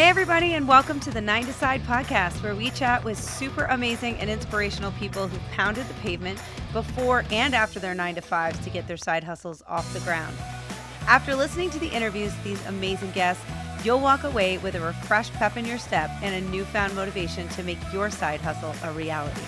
Hey, everybody, and welcome to the 9 to Side podcast, where we chat with super amazing and inspirational people who pounded the pavement before and after their 9 to 5s to get their side hustles off the ground. After listening to the interviews with these amazing guests, you'll walk away with a refreshed pep in your step and a newfound motivation to make your side hustle a reality.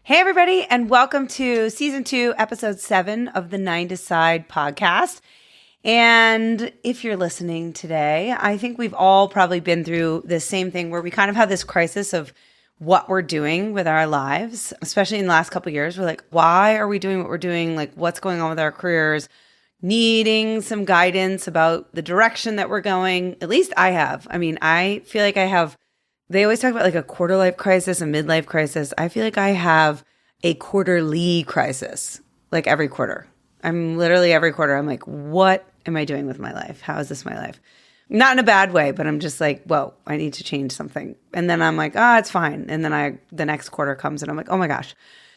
Hey, everybody, and welcome to Season 2, Episode 7 of the 9 to Side podcast. And if you're listening today, I think we've all probably been through the same thing where we kind of have this crisis of what we're doing with our lives, especially in the last couple of years. We're like, why are we doing what we're doing? Like, what's going on with our careers? Needing some guidance about the direction that we're going. At least I have. I feel like I have. They always talk about like a quarter life crisis, a midlife crisis. I feel like I have a quarterly crisis, like every quarter. I'm literally every quarter. I'm like, what am I doing with my life? How is this my life? Not in a bad way, but I'm just like, whoa, I need to change something. And then I'm like, it's fine. And then the next quarter comes and I'm like, oh my gosh.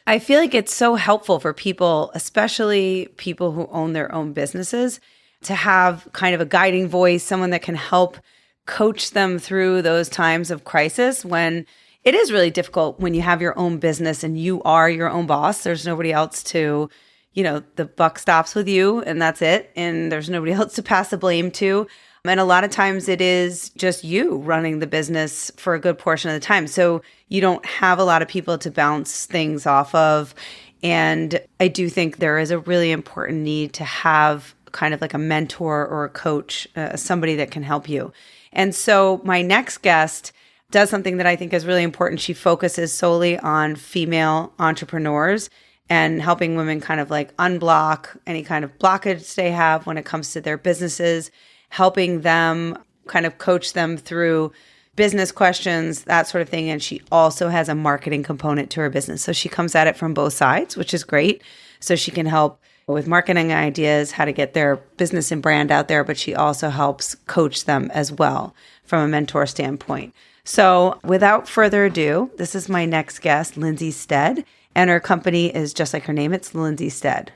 I feel like it's so helpful for people, especially people who own their own businesses, to have kind of a guiding voice, someone that can help coach them through those times of crisis when it is really difficult when you have your own business and you are your own boss. There's nobody else to, the buck stops with you and that's it. And there's nobody else to pass the blame to. And a lot of times it is just you running the business for a good portion of the time. So you don't have a lot of people to bounce things off of. And I do think there is a really important need to have kind of like a mentor or a coach, somebody that can help you. And so my next guest does something that I think is really important. She focuses solely on female entrepreneurs and helping women kind of like unblock any kind of blockage they have when it comes to their businesses, helping them kind of coach them through business questions, that sort of thing. And she also has a marketing component to her business. So she comes at it from both sides, which is great. So she can help with marketing ideas, how to get their business and brand out there, but she also helps coach them as well from a mentor standpoint. So without further ado, this is my next guest, Lindsay Stead, and her company is just like her name. It's Lindsay Stead.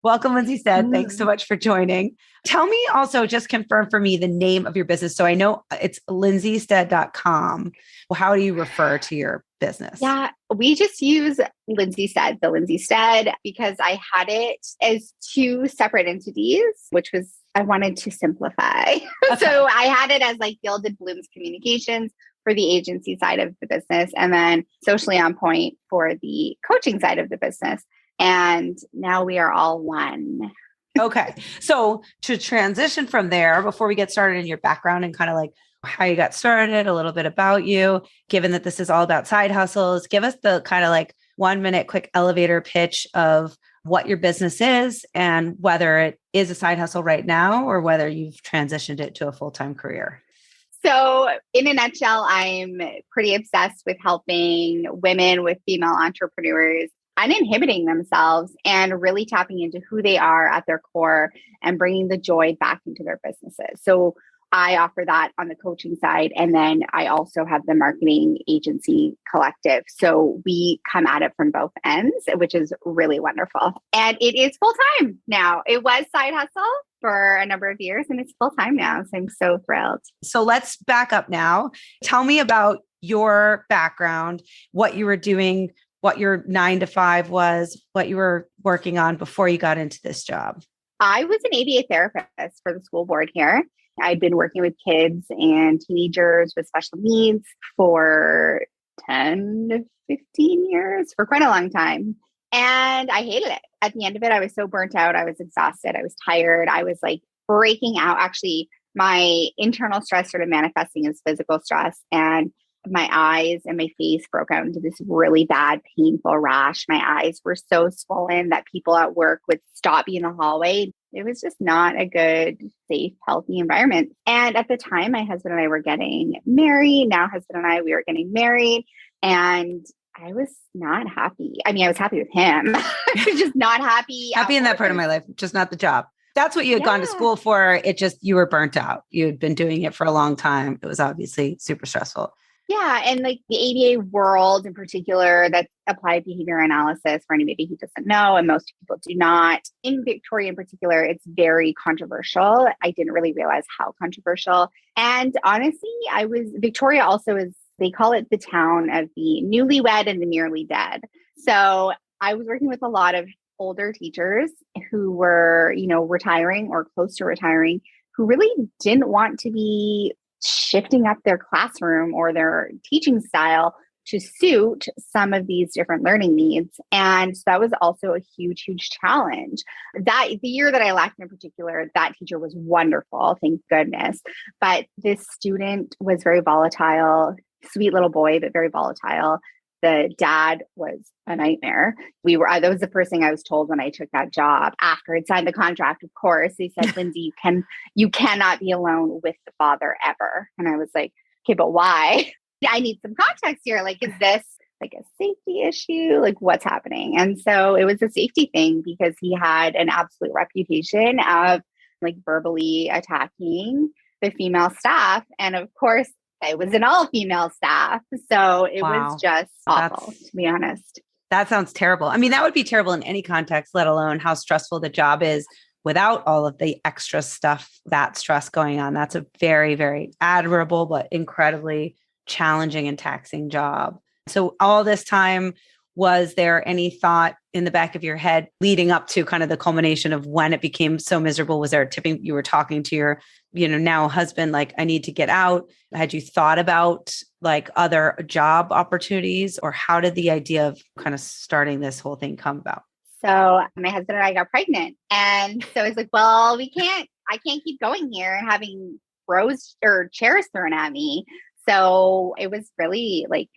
Welcome, Lindsay Stead. Thanks so much for joining. Tell me also, just confirm for me the name of your business. So I know it's lindsaystead.com. Well, how do you refer to your business? Yeah, we just use Lindsay Stead, the Lindsay Stead, because I had it as two separate entities, which was, I wanted to simplify. Okay. So I had it as like Gilded Blooms Communications for the agency side of the business, and then Socially On Point for the coaching side of the business. And now we are all one. Okay. So to transition from there, before we get started in your background and kind of like how you got started, a little bit about you, given that this is all about side hustles, give us the kind of like 1 minute quick elevator pitch of what your business is and whether it is a side hustle right now or whether you've transitioned it to a full-time career. So in a nutshell, I'm pretty obsessed with helping women with female entrepreneurs uninhibiting themselves and really tapping into who they are at their core and bringing the joy back into their businesses. So I offer that on the coaching side. And then I also have the marketing agency collective. So we come at it from both ends, which is really wonderful. And it is full time now. It was side hustle for a number of years and it's full time now. So I'm so thrilled. So let's back up now. Tell me about your background, what you were doing, what your 9 to 5 was, what you were working on before you got into this job. I was an ABA therapist for the school board here. I'd been working with kids and teenagers with special needs for 10 to 15 years, for quite a long time. And I hated it. At the end of it, I was so burnt out. I was exhausted. I was tired. I was like breaking out. Actually, my internal stress started manifesting as physical stress. And my eyes and my face broke out into this really bad, painful rash. My eyes were so swollen that people at work would stop me in the hallway. It was just not a good, safe, healthy environment. And at the time, my husband and I were getting married. Now, husband and I, we were getting married. And I was not happy. I mean, I was happy with him. I was just not happy. Happy in that part of work. my life, just not the job. That's what you had gone to Yeah. school for. It just, you were burnt out. You had been doing it for a long time. It was obviously super stressful. Yeah. And like the ABA world in particular, that's applied behavior analysis for anybody who doesn't know, and most people do not. In Victoria in particular, it's very controversial. I didn't really realize how controversial. And honestly, Victoria also is, they call it the town of the newlywed and the nearly dead. So I was working with a lot of older teachers who were, retiring or close to retiring, who really didn't want to be shifting up their classroom or their teaching style to suit some of these different learning needs. And so that was also a huge, huge challenge. That the year that I left in particular, that teacher was wonderful, thank goodness. But this student was very volatile, sweet little boy, but very volatile. The dad was a nightmare. That was the first thing I was told when I took that job after I'd signed the contract. Of course, they said, Lindsay, you cannot be alone with the father ever. And I was like, okay, but why? I need some context here. Like, is this like a safety issue? Like, what's happening? And so it was a safety thing because he had an absolute reputation of like verbally attacking the female staff. And of course, it was an all-female staff. So it was just awful, to be honest. That sounds terrible. I mean, that would be terrible in any context, let alone how stressful the job is without all of the extra stuff, that stress going on. That's a very, very admirable, but incredibly challenging and taxing job. So all this time, was there any thought in the back of your head leading up to kind of the culmination of when it became so miserable? Was there a tipping, you were talking to your, now husband, like, I need to get out? Had you thought about like other job opportunities, or how did the idea of kind of starting this whole thing come about? So my husband and I got pregnant. And so I was like, well, I can't keep going here and having rows or chairs thrown at me. So it was really like,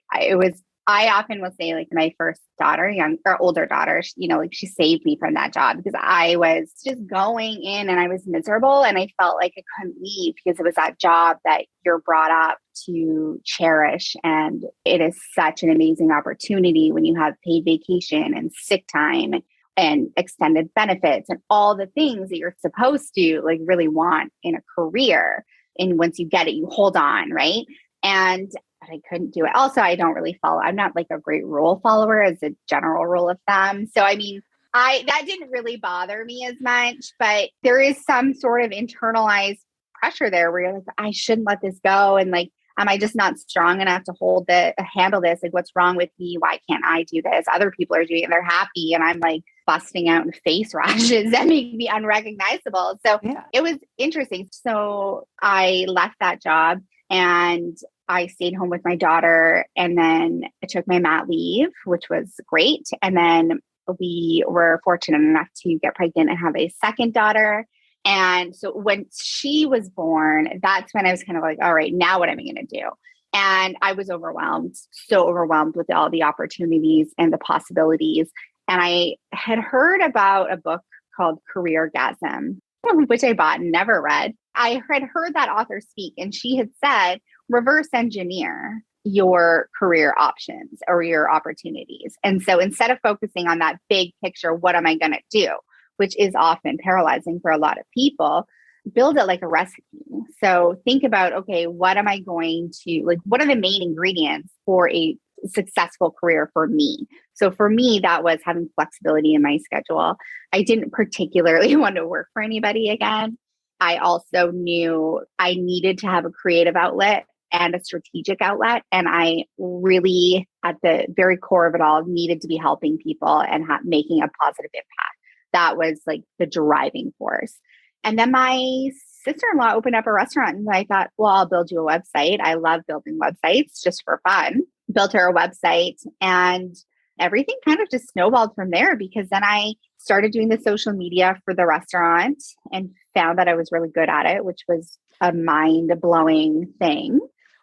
I often will say, like, my first daughter, older daughter, she saved me from that job because I was just going in and I was miserable and I felt like I couldn't leave because it was that job that you're brought up to cherish. And it is such an amazing opportunity when you have paid vacation and sick time and extended benefits and all the things that you're supposed to like really want in a career. And once you get it, you hold on, right? And I couldn't do it. Also, I don't really I'm not like a great rule follower as a general rule of thumb. So, I mean, that didn't really bother me as much, but there is some sort of internalized pressure there where you're like, I shouldn't let this go. And like, am I just not strong enough to handle this? Like, what's wrong with me? Why can't I do this? Other people are doing it. They're happy. And I'm like busting out in face rashes that make me unrecognizable. So It was interesting. So I left that job and I stayed home with my daughter, and then I took my mat leave, which was great. And then we were fortunate enough to get pregnant and have a second daughter. And so when she was born, that's when I was kind of like, all right, now what am I going to do? And I was overwhelmed, so overwhelmed with all the opportunities and the possibilities. And I had heard about a book called Careergasm, which I bought and never read. I had heard that author speak, and she had said, reverse engineer your career options or your opportunities. And so instead of focusing on that big picture, what am I going to do, which is often paralyzing for a lot of people, build it like a recipe. So think about, okay, what am I going to, like, what are the main ingredients for a successful career for me? So for me, that was having flexibility in my schedule. I didn't particularly want to work for anybody again. I also knew I needed to have a creative outlet and a strategic outlet. And I really, at the very core of it all, needed to be helping people and making a positive impact. That was like the driving force. And then my sister-in-law opened up a restaurant, and I thought, well, I'll build you a website. I love building websites just for fun. Built her a website, and everything kind of just snowballed from there, because then I started doing the social media for the restaurant and found that I was really good at it, which was a mind-blowing thing.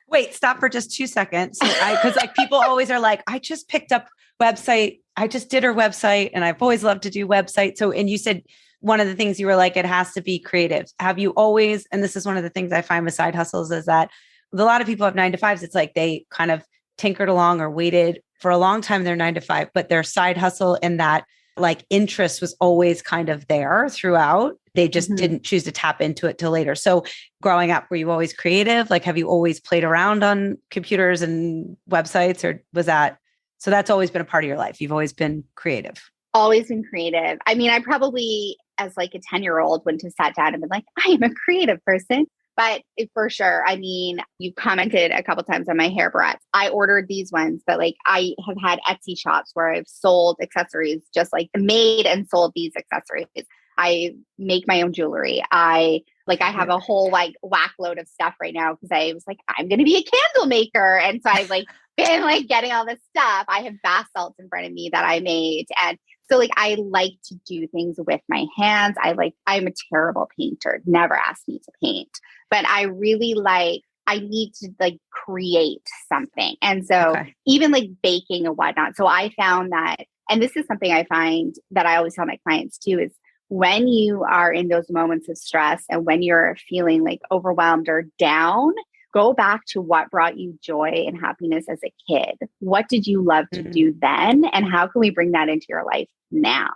Wait, stop for just 2 seconds. Because like people always are like, I just picked up website. I just did her website, and I've always loved to do websites. So, and you said one of the things you were like, it has to be creative. Have you always, and this is one of the things I find with side hustles, is that a lot of people have 9 to 5s. It's like they kind of tinkered along or waited for a long time their 9 to 5, but their side hustle and that like interest was always kind of there throughout. They just didn't choose to tap into it till later. So growing up, were you always creative? Like, have you always played around on computers and websites, or was that, so that's always been a part of your life? You've always been creative. Always been creative. I mean, I probably, as like a 10-year-old, wouldn't have sat down and been like, I am a creative person. But for sure, I mean, you commented a couple times on my hair barrettes. I ordered these ones, but like I have had Etsy shops where I've sold accessories, just like made and sold these accessories. I make my own jewelry. I have a whole like whack load of stuff right now because I was like, I'm going to be a candle maker. And so I've like been like getting all this stuff. I have bath salts in front of me that I made. And so like, I like to do things with my hands. I'm a terrible painter. Never asked me to paint, but I really I need to like create something. And so even like baking and whatnot. So I found that, and this is something I find that I always tell my clients too, is when you are in those moments of stress and when you're feeling like overwhelmed or down, go back to what brought you joy and happiness as a kid. What did you love to do then? And how can we bring that into your life now?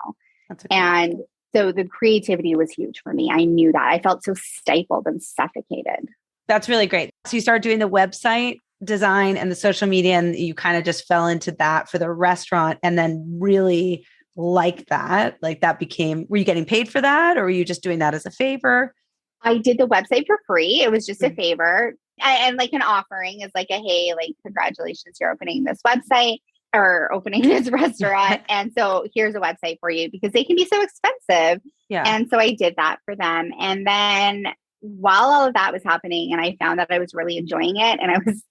And so the creativity was huge for me. I knew that. I felt so stifled and suffocated. That's really great. So you started doing the website design and the social media, and you kind of just fell into that for the restaurant, and then really like that became, were you getting paid for that, or were you just doing that as a favor? I did the website for free. It was just a favor. And like an offering is like hey, like, congratulations, you're opening this website or opening this restaurant. And so here's a website for you, because they can be so expensive. Yeah. And so I did that for them. And then while all of that was happening, and I found that I was really enjoying it and I was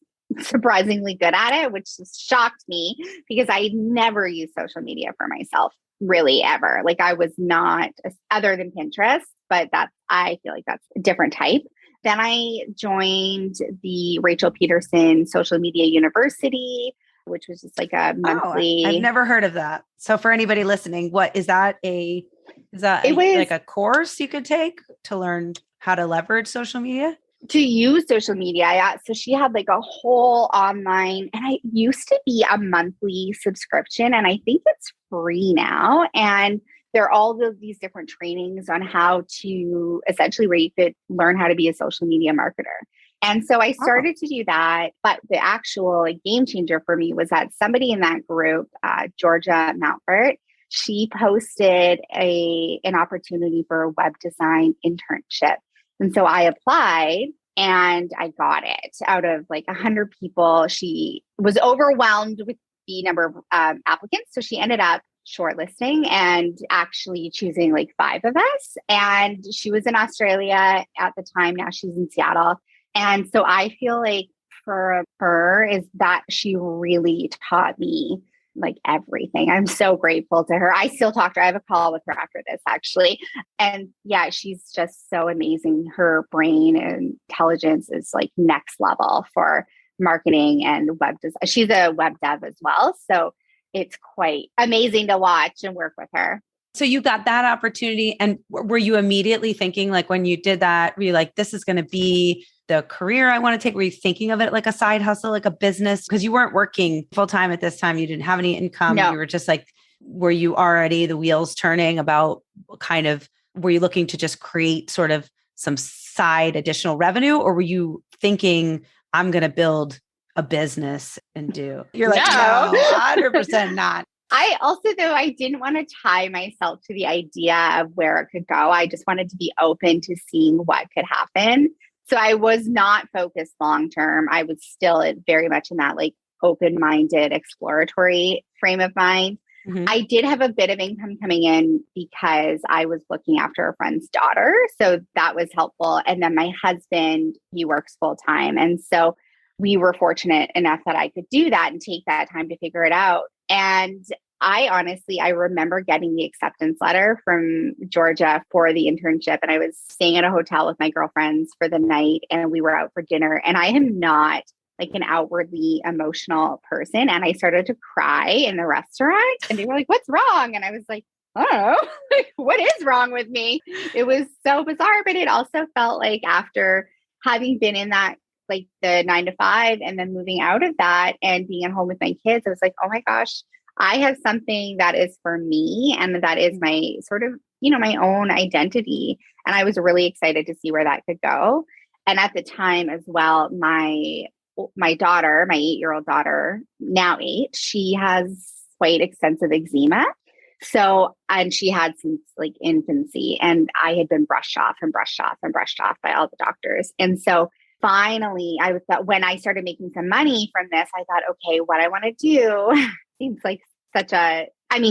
surprisingly good at it, which shocked me because I never used social media for myself, really, ever. Like I was not, other than Pinterest, but I feel like that's a different type. Then I joined the Rachel Peterson Social Media University, which was just like a monthly. I've never heard of that. So for anybody listening, what is that? Like a course you could take to learn how to leverage social media? To use social media. Yeah. So she had like a whole online, and I used to be a monthly subscription, and I think it's free now. And there are all of these different trainings on how to essentially, where you could learn how to be a social media marketer. And so I started to do that. But the actual game changer for me was that somebody in that group, Georgia Mountfort, she posted an opportunity for a web design internship. And so I applied and I got it. Out of like 100 people, she was overwhelmed with the number of applicants. So she ended up shortlisting and actually choosing like 5 of us. And she was in Australia at the time. Now she's in Seattle. And so I feel like for her is that she really taught me like everything. I'm so grateful to her. I still talk to her. I have a call with her after this, actually. And yeah, she's just so amazing. Her brain and intelligence is like next level for marketing and web design. She's a web dev as well. So it's quite amazing to watch and work with her. So you got that opportunity, and were you immediately thinking, like when you did that, were you like, this is going to be the career I want to take? Were you thinking of it like a side hustle, like a business? Because you weren't working full time at this time. You didn't have any income. No. You were just like, were you already the wheels turning about kind of, were you looking to just create sort of some side additional revenue? Or were you thinking, I'm going to build a business and do? You're like, no 100% not. I also, though, I didn't want to tie myself to the idea of where it could go. I just wanted to be open to seeing what could happen. So I was not focused long-term. I was still very much in that like open-minded, exploratory frame of mind. Mm-hmm. I did have a bit of income coming in because I was looking after a friend's daughter. So that was helpful. And then my husband, he works full-time. And so we were fortunate enough that I could do that and take that time to figure it out. And I remember getting the acceptance letter from Georgia for the internship. And I was staying at a hotel with my girlfriends for the night, and we were out for dinner. And I am not like an outwardly emotional person. And I started to cry in the restaurant, and they were like, what's wrong? And I was like, I don't know, like, what is wrong with me? It was so bizarre, but it also felt like after having been in that like the 9 to 5 and then moving out of that and being at home with my kids, I was like, oh my gosh, I have something that is for me. And that is my sort of, my own identity. And I was really excited to see where that could go. And at the time as well, my daughter, my 8-year-old daughter, now 8, she has quite extensive eczema. So, and she had since like infancy, and I had been brushed off by all the doctors. And so finally, I thought when I started making some money from this, I thought, okay, what I want to do seems like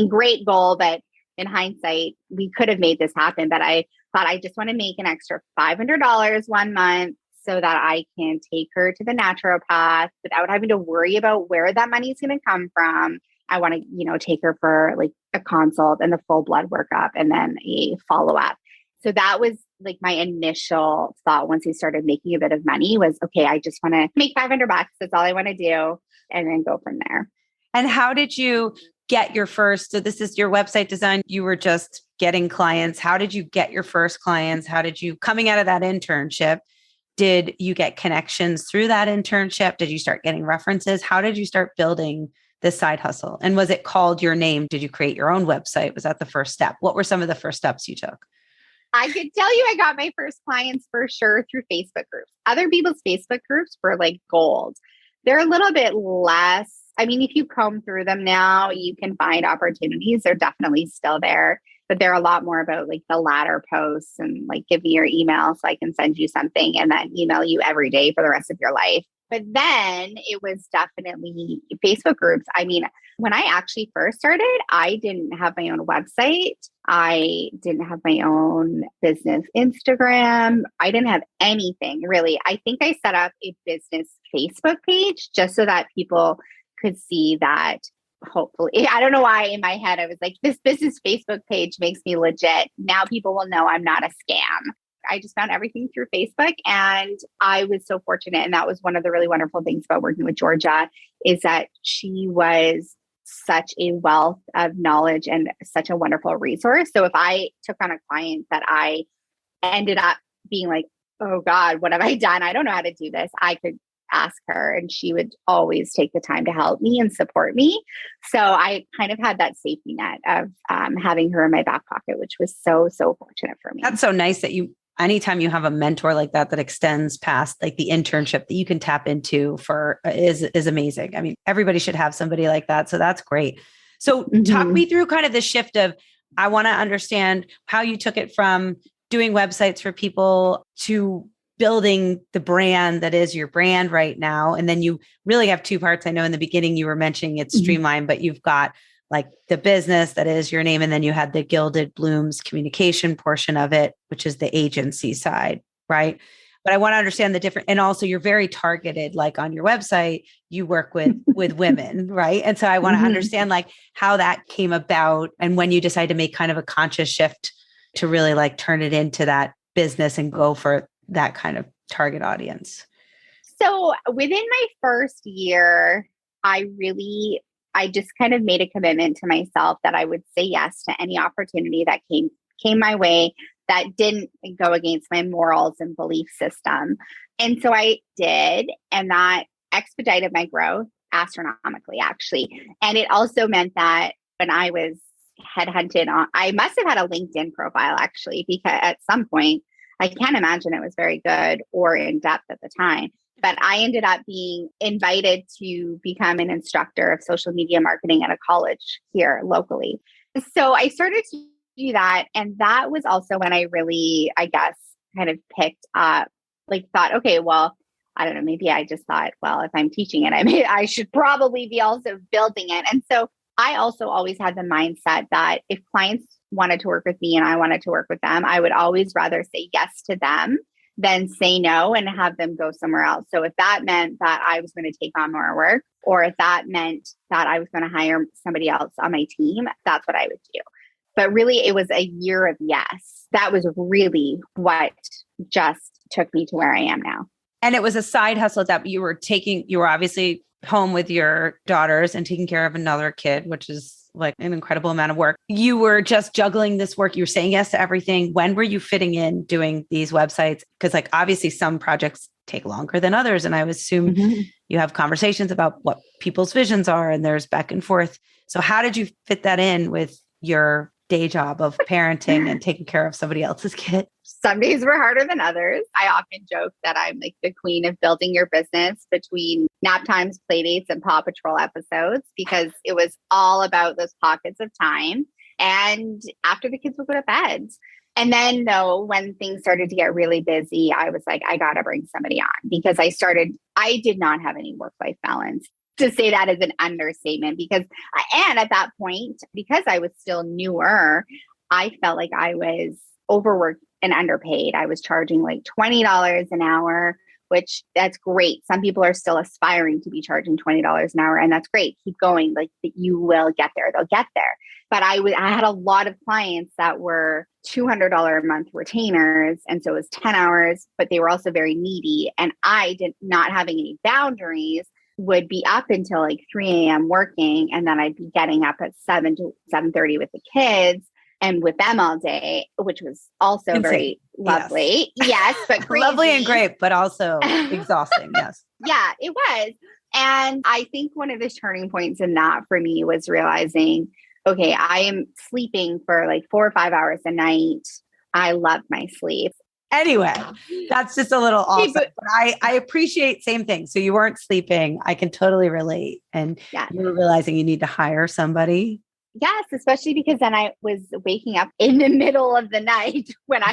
great goal, but in hindsight, we could have made this happen. But I thought I just want to make an extra $500 one month so that I can take her to the naturopath without having to worry about where that money is going to come from. I want to, take her for like a consult and the full blood workup and then a follow-up. So that was like my initial thought once we started making a bit of money was, okay, I just want to make $500. That's all I want to do. And then go from there. And how did you get your first, so this is your website design, you were just getting clients. How did you get your first clients? How did you, coming out of that internship, did you get connections through that internship? Did you start getting references? How did you start building this side hustle? And was it called your name? Did you create your own website? Was that the first step? What were some of the first steps you took? I could tell you I got my first clients for sure through Facebook groups. Other people's Facebook groups were like gold. They're a little bit less. I mean, if you comb through them now, you can find opportunities. They're definitely still there, but they're a lot more about like the latter posts and like give me your email so I can send you something and then email you every day for the rest of your life. But then it was definitely Facebook groups. I mean, when I actually first started, I didn't have my own website. I didn't have my own business Instagram. I didn't have anything really. I think I set up a business Facebook page just so that people could see that hopefully, I don't know why in my head, I was like, this business Facebook page makes me legit. Now people will know I'm not a scam. I just found everything through Facebook and I was so fortunate. And that was one of the really wonderful things about working with Georgia is that she was such a wealth of knowledge and such a wonderful resource. So if I took on a client that I ended up being like, oh God, what have I done? I don't know how to do this. I could ask her and she would always take the time to help me and support me. So I kind of had that safety net of having her in my back pocket, which was so, so fortunate for me. That's so nice that anytime you have a mentor like that extends past like the internship that you can tap into is amazing. I mean, everybody should have somebody like that. So that's great. So talk me through kind of the shift of, I want to understand how you took it from doing websites for people to building the brand that is your brand right now. And then you really have two parts. I know in the beginning you were mentioning it's streamlined, but you've got like the business that is your name. And then you had the Gilded Blooms communication portion of it, which is the agency side, right? But I want to understand the different, and also you're very targeted, like on your website, you work with women, right? And so I want to understand like how that came about and when you decide to make kind of a conscious shift to really like turn it into that business and go for that kind of target audience. So within my first year, I just kind of made a commitment to myself that I would say yes to any opportunity that came my way that didn't go against my morals and belief system. And so I did, and that expedited my growth astronomically, actually. And it also meant that when I was headhunted I must have had a LinkedIn profile actually, because at some point, I can't imagine it was very good or in depth at the time. But I ended up being invited to become an instructor of social media marketing at a college here locally. So I started to do that. And that was also when I really, I guess, kind of picked up, like thought, okay, well, I don't know, maybe I just thought, well, if I'm teaching it, I should probably be also building it. And so I also always had the mindset that if clients wanted to work with me and I wanted to work with them, I would always rather say yes to them than say no and have them go somewhere else. So if that meant that I was going to take on more work, or if that meant that I was going to hire somebody else on my team, that's what I would do. But really, it was a year of yes. That was really what just took me to where I am now. And it was a side hustle that you were obviously home with your daughters and taking care of another kid, which is like an incredible amount of work. You were just juggling this work. You were saying yes to everything. When were you fitting in doing these websites? Because like obviously some projects take longer than others. And I would assume Mhm. you have conversations about what people's visions are and there's back and forth. So how did you fit that in with your day job of parenting and taking care of somebody else's kid? Some days were harder than others. I often joke that I'm like the queen of building your business between nap times, play dates, and Paw Patrol episodes, because it was all about those pockets of time. And after the kids would go to bed. And then though, when things started to get really busy, I was like, I got to bring somebody on, because I did not have any work-life balance. To say that is an understatement, and at that point, because I was still newer, I felt like I was overworked and underpaid. I was charging like $20 an hour, which that's great. Some people are still aspiring to be charging $20 an hour, and that's great. Keep going. Like, you will get there. They'll get there. But I had a lot of clients that were $200 a month retainers. And so it was 10 hours, but they were also very needy. And I did not having any boundaries, would be up until like 3 a.m. working. And then I'd be getting up at 7 to 7:30 with the kids and with them all day, which was also Insane. Very lovely. Yes, but crazy. Lovely and great, but also exhausting. Yes. Yeah, it was. And I think one of the turning points in that for me was realizing, okay, I am sleeping for like 4 or 5 hours a night. I love my sleep. Anyway, that's just a little awesome. But I appreciate same thing. So you weren't sleeping. I can totally relate. And you were realizing you need to hire somebody. Yes, especially because then I was waking up in the middle of the night when 2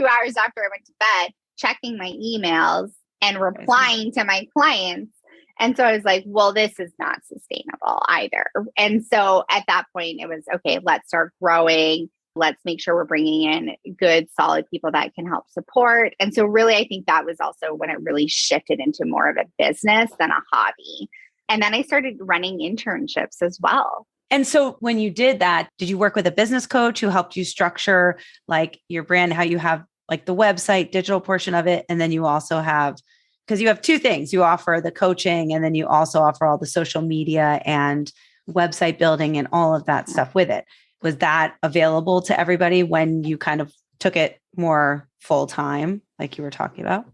hours after I went to bed, checking my emails and replying to my clients. And so I was like, well, this is not sustainable either. And so at that point, it was, okay, let's start growing. Let's make sure we're bringing in good, solid people that can help support. And so really, I think that was also when it really shifted into more of a business than a hobby. And then I started running internships as well. And so when you did that, did you work with a business coach who helped you structure like your brand, how you have like the website, digital portion of it? And then you also have, because you have two things, you offer the coaching and then you also offer all the social media and website building and all of that stuff with it. Was that available to everybody when you kind of took it more full time, like you were talking about?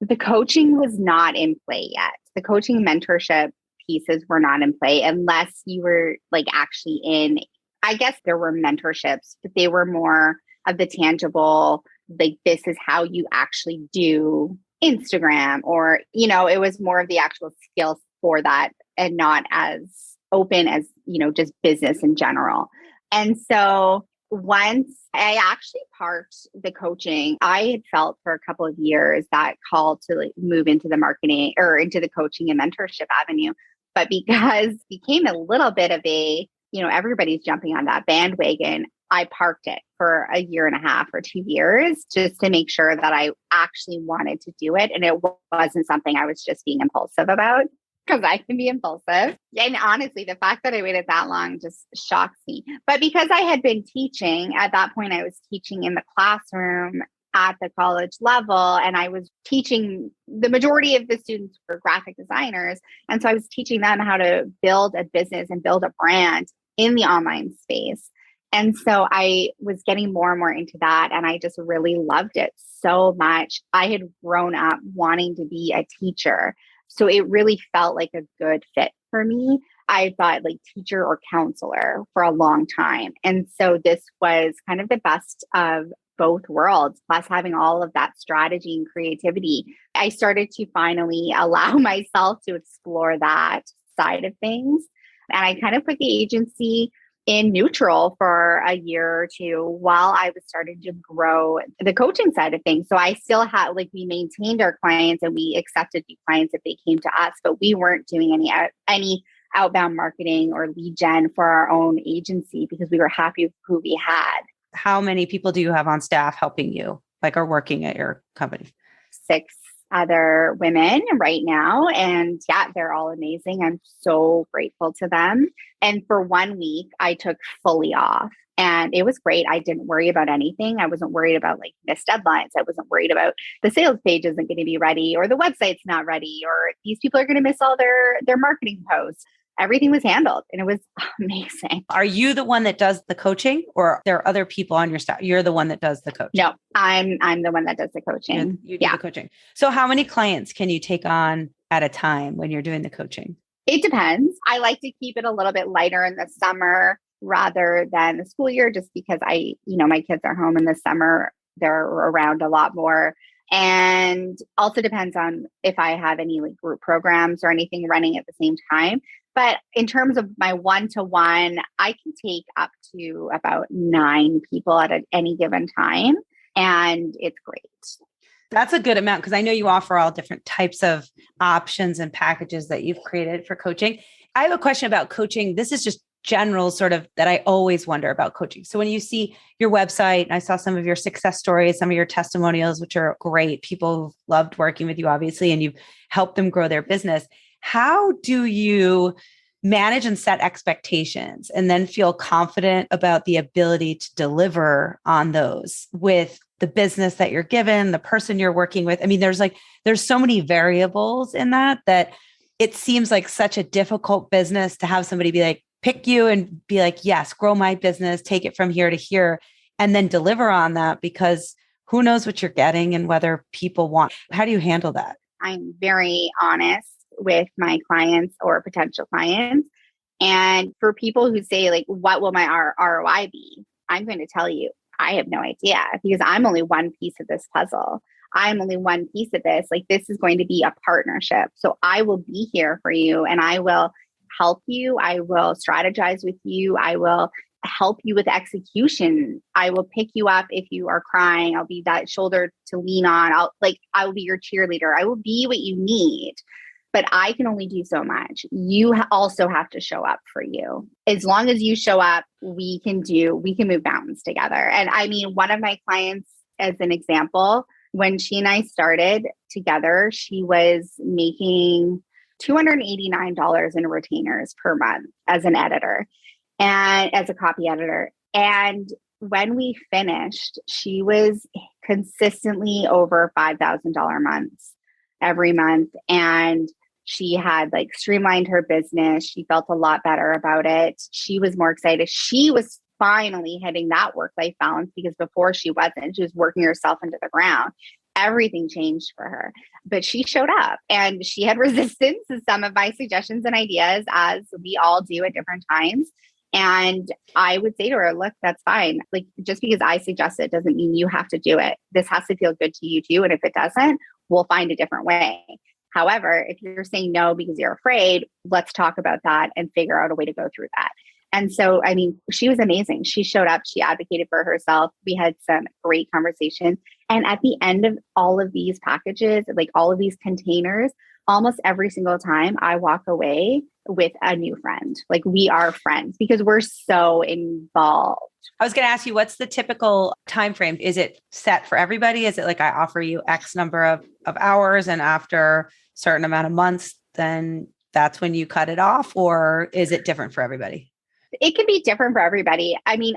The coaching was not in play yet. The coaching mentorship pieces were not in play unless you were like actually in, I guess there were mentorships, but they were more of the tangible, like this is how you actually do Instagram, or, it was more of the actual skills for that and not as open as, just business in general. And so once I actually parked the coaching, I had felt for a couple of years that call to like move into the marketing or into the coaching and mentorship avenue. But because it became a little bit of a, everybody's jumping on that bandwagon, I parked it for a year and a half or 2 years just to make sure that I actually wanted to do it. And it wasn't something I was just being impulsive about, because I can be impulsive. And honestly, the fact that I waited that long just shocks me. But because I had been teaching, at that point, I was teaching in the classroom at the college level, and I was teaching the majority of the students were graphic designers. And so I was teaching them how to build a business and build a brand in the online space. And so I was getting more and more into that. And I just really loved it so much. I had grown up wanting to be a teacher. So it really felt like a good fit for me. I thought like teacher or counselor for a long time. And so this was kind of the best of both worlds, plus having all of that strategy and creativity. I started to finally allow myself to explore that side of things. And I kind of put the agency in neutral for a year or two while I was starting to grow the coaching side of things. So I still had, like, we maintained our clients and we accepted new clients if they came to us, but we weren't doing any outbound marketing or lead gen for our own agency because we were happy with who we had. How many people do you have on staff helping you, like, are working at your company? 6 other women right now. And yeah, they're all amazing. I'm so grateful to them. And for 1 week, I took fully off and it was great. I didn't worry about anything. I wasn't worried about like missed deadlines. I wasn't worried about the sales page isn't going to be ready or the website's not ready or these people are going to miss all their marketing posts. everything was handled and it was amazing. Are you the one that does the coaching or there are other people on your staff? You're the one that does the coaching? No, I'm the one that does the coaching. You do the coaching. So how many clients can you take on at a time when you're doing the coaching? It depends. I like to keep it a little bit lighter in the summer rather than the school year, just because my kids are home in the summer. They're around a lot more. And also depends on if I have any like group programs or anything running at the same time. But in terms of my one-to-one, I can take up to about 9 people at any given time. And it's great. That's a good amount because I know you offer all different types of options and packages that you've created for coaching. I have a question about coaching. This is just general sort of that I always wonder about coaching. So when you see your website, and I saw some of your success stories, some of your testimonials, which are great. People who've loved working with you, obviously, and you've helped them grow their business. How do you manage and set expectations and then feel confident about the ability to deliver on those with the business that you're given, the person you're working with? I mean, there's so many variables in that it seems like such a difficult business to have somebody be like, pick you and be like, yes, grow my business, take it from here to here, and then deliver on that because who knows what you're getting and whether people want. How do you handle that? I'm very honest with my clients or potential clients. And for people who say like, what will my ROI be? I'm going to tell you, I have no idea because I'm only one piece of this puzzle. I'm only one piece of this. Like this is going to be a partnership. So I will be here for you and I will help you. I will strategize with you. I will help you with execution. I will pick you up if you are crying. I'll be that shoulder to lean on. I will be your cheerleader. I will be what you need. But I can only do so much. You also have to show up for you. As long as you show up, we can move mountains together. And I mean, one of my clients, as an example, when she and I started together, she was making $289 in retainers per month as an editor and as a copy editor. And when we finished, she was consistently over $5,000 months every month. And she had like streamlined her business. She felt a lot better about it. She was more excited. She was finally hitting that work-life balance because before she wasn't. She was working herself into the ground. Everything changed for her. But she showed up and she had resistance to some of my suggestions and ideas, as we all do at different times. And I would say to her, look, that's fine. Like, just because I suggest it doesn't mean you have to do it. This has to feel good to you too. And if it doesn't, we'll find a different way. However, if you're saying no because you're afraid, let's talk about that and figure out a way to go through that. And so, I mean, she was amazing. She showed up, she advocated for herself. We had some great conversations. And at the end of all of these packages, like all of these containers, almost every single time I walk away with a new friend. Like, we are friends because we're so involved. I was going to ask you, what's the typical time frame? Is it set for everybody? Is it like I offer you X number of hours and after a certain amount of months, then that's when you cut it off? Or is it different for everybody? It can be different for everybody. I mean,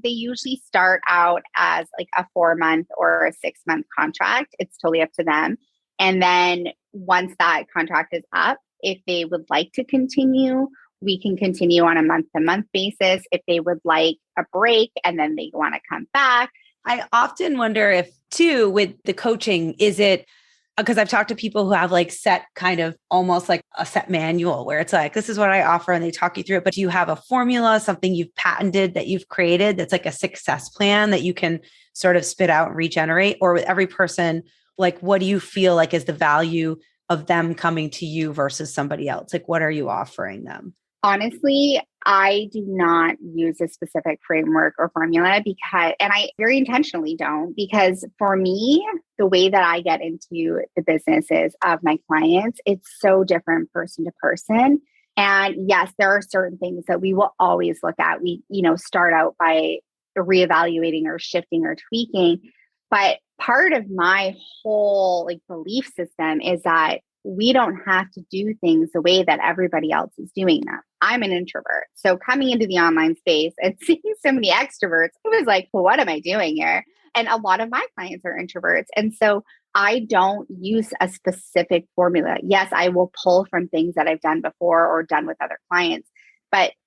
they usually start out as like a 4-month or a 6-month contract. It's totally up to them. And then once that contract is up, if they would like to continue, we can continue on a month-to-month basis. If they would like a break and then they want to come back. I often wonder if too, with the coaching, is it because I've talked to people who have like set kind of almost like a set manual where it's like, this is what I offer and they talk you through it. But do you have a formula, something you've patented that you've created that's like a success plan that you can sort of spit out and regenerate? Or with every person, like, what do you feel like is the value of them coming to you versus somebody else? Like, what are you offering them? Honestly, I do not use a specific framework or formula and I very intentionally don't, because for me, the way that I get into the businesses of my clients, it's so different person to person. And yes, there are certain things that we will always look at. We, start out by reevaluating or shifting or tweaking. But part of my whole belief system is that we don't have to do things the way that everybody else is doing them. I'm an introvert. So coming into the online space and seeing so many extroverts, it was like, well, what am I doing here? And a lot of my clients are introverts. And so I don't use a specific formula. Yes, I will pull from things that I've done before or done with other clients,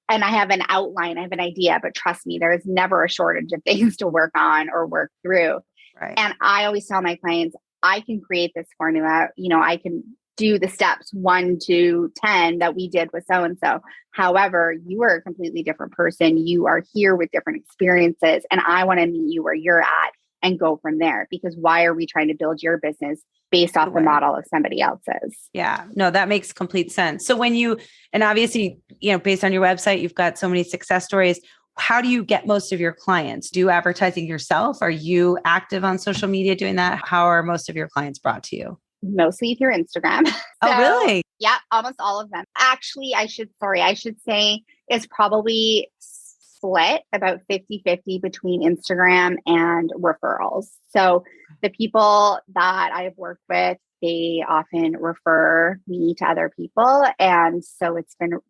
and I have an outline, I have an idea, but trust me, there is never a shortage of things to work on or work through. Right. And I always tell my clients, I can create this formula. I can do the steps 1 to 10 that we did with so-and-so. However, you are a completely different person. You are here with different experiences, and I want to meet you where you're at and go from there. Because why are we trying to build your business based off the model of somebody else's? Yeah, no, that makes complete sense. So and obviously, based on your website, you've got so many success stories. How do you get most of your clients? Do you advertising yourself? Are you active on social media doing that? How are most of your clients brought to you? Mostly through Instagram. Oh, really? Yeah, almost all of them. Actually, I should say it's probably split about 50-50 between Instagram and referrals. So the people that I've worked with, they often refer me to other people. And so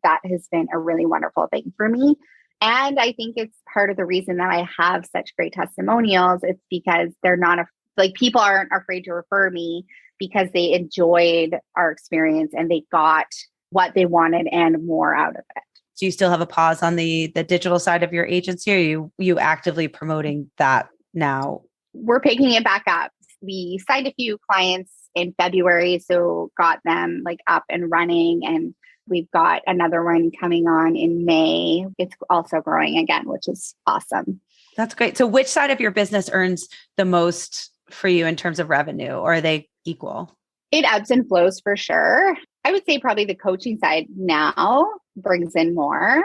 that has been a really wonderful thing for me. And I think it's part of the reason that I have such great testimonials. It's because people aren't afraid to refer me because they enjoyed our experience and they got what they wanted and more out of it. Do you still have a pause on the digital side of your agency? Or are you actively promoting that now? We're picking it back up. We signed a few clients in February, so got them up and running, and we've got another one coming on in May. It's also growing again, which is awesome. That's great. So which side of your business earns the most for you in terms of revenue, or are they equal? It ebbs and flows for sure. I would say probably the coaching side now brings in more.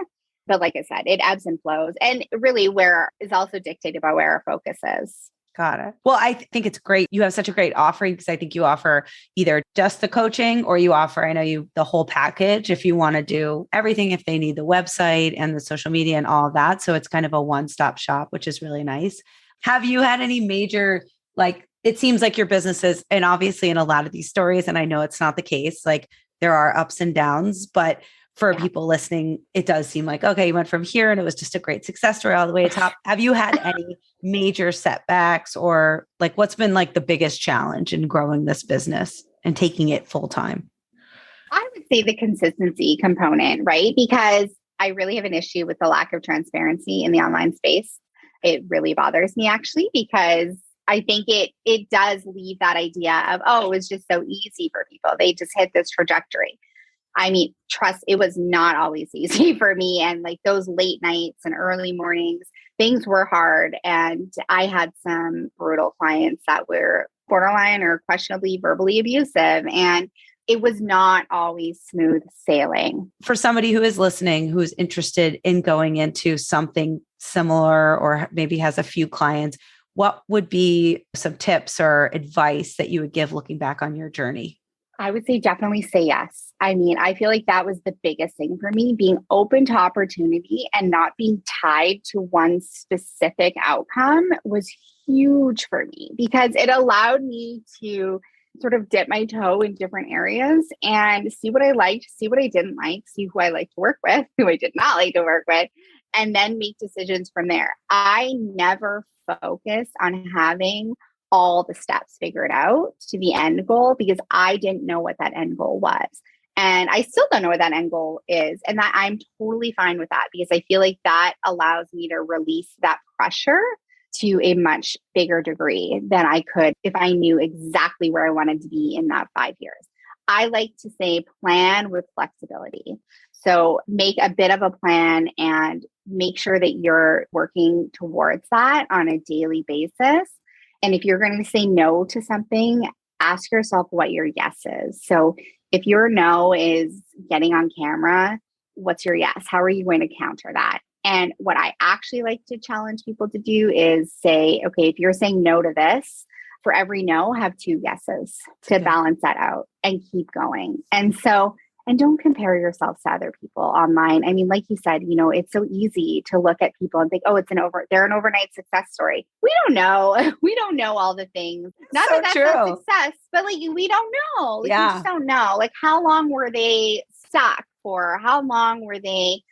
But like I said, it ebbs and flows. And really where is also dictated by where our focus is. Got it. Well, I think it's great. You have such a great offering because I think you offer either just the coaching or you offer, the whole package if you want to do everything, if they need the website and the social media and all of that. So it's kind of a one-stop shop, which is really nice. Have you had any major, it seems like your businesses, and obviously in a lot of these stories, and I know it's not the case, there are ups and downs, but for people listening, it does seem like, okay, you went from here and it was just a great success story all the way to top. Have you had any major setbacks or what's been the biggest challenge in growing this business and taking it full time? I would say the consistency component, right? Because I really have an issue with the lack of transparency in the online space. It really bothers me actually, because I think it does leave that idea of, oh, it was just so easy for people. They just hit this trajectory. I mean, trust, it was not always easy for me. And those late nights and early mornings, things were hard. And I had some brutal clients that were borderline or questionably verbally abusive. And it was not always smooth sailing. For somebody who is listening, who's interested in going into something similar or maybe has a few clients, what would be some tips or advice that you would give looking back on your journey? I would say definitely say yes. I mean, I feel like that was the biggest thing for me, being open to opportunity and not being tied to one specific outcome was huge for me because it allowed me to sort of dip my toe in different areas and see what I liked, see what I didn't like, see who I liked to work with, who I did not like to work with, and then make decisions from there. I never focused on having all the steps figured out to the end goal because I didn't know what that end goal was. And I still don't know what that end goal is. And that I'm totally fine with that because I feel like that allows me to release that pressure to a much bigger degree than I could if I knew exactly where I wanted to be in that 5 years. I like to say plan with flexibility. So make a bit of a plan and make sure that you're working towards that on a daily basis. And if you're going to say no to something, ask yourself what your yes is. So if your no is getting on camera, what's your yes? How are you going to counter that? And what I actually like to challenge people to do is say, okay, if you're saying no to this, for every no, have 2 yeses to balance that out and keep going. And don't compare yourself to other people online. I mean, like you said, it's so easy to look at people and think, oh, they're an overnight success story. We don't know. We don't know all the things. Not so that that's true. not success, but we don't know. We just don't know. How long were they stuck for? How long were they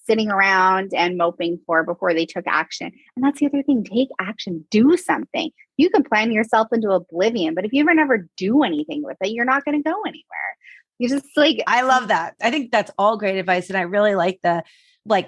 sitting around and moping for before they took action? And that's the other thing. Take action. Do something. you can plan yourself into oblivion, but if you ever never do anything with it, you're not going to go anywhere. You just like, I love that. I think that's all great advice. And I really like the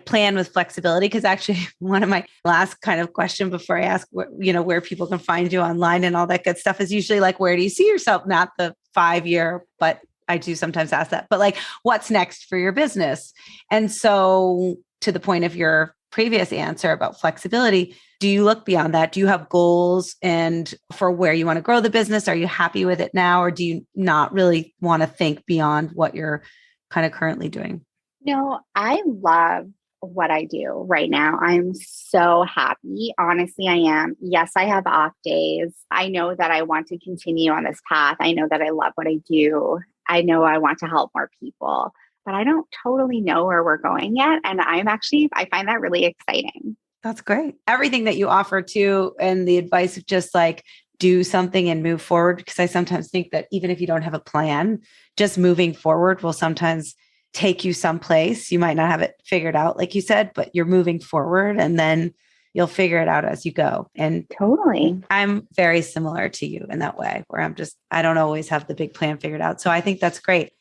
plan with flexibility, because actually one of my last kind of question before I ask, where people can find you online and all that good stuff is usually like, where do you see yourself? Not the 5-year, but I do sometimes ask that, but like, what's next for your business? And so to the point of your previous answer about flexibility, do you look beyond that? Do you have goals and for where you want to grow the business? Are you happy with it now? Or do you not really want to think beyond what you're kind of currently doing? no, I love what I do right now. I'm so happy. Honestly, I am. Yes, I have off days. I know that I want to continue on this path. I know that I love what I do. I know I want to help more people, but I don't totally know where we're going yet. And I find that really exciting. That's great. Everything that you offer too, and the advice of just like do something and move forward. Because I sometimes think that even if you don't have a plan, just moving forward will sometimes take you someplace. You might not have it figured out, like you said, but you're moving forward and then you'll figure it out as you go. And totally, I'm very similar to you in that way, where I don't always have the big plan figured out. So I think that's great.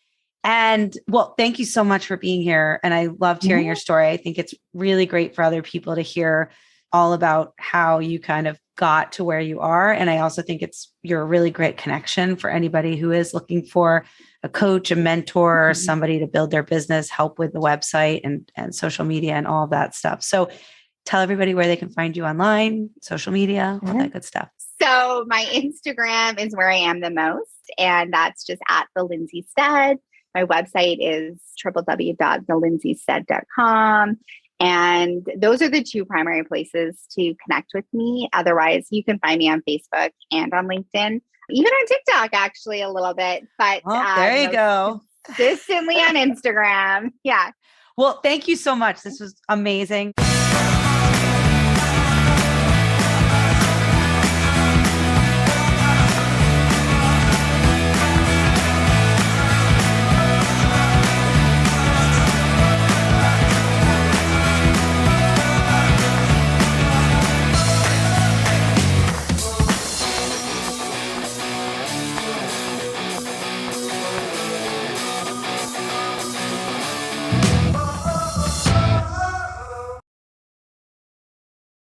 And well, thank you so much for being here. And I loved hearing your story. I think it's really great for other people to hear all about how you kind of got to where you are. And I also think you're a really great connection for anybody who is looking for a coach, a mentor, or somebody to build their business, help with the website and social media and all of that stuff. So tell everybody where they can find you online, social media, all that good stuff. So my Instagram is where I am the most, and that's just at the Lindsay Stead. My website is www.thelindsaystead.com. And those are the two primary places to connect with me. Otherwise, you can find me on Facebook and on LinkedIn, even on TikTok, actually, a little bit. But there you go. Consistently on Instagram. Yeah. Well, thank you so much. This was amazing.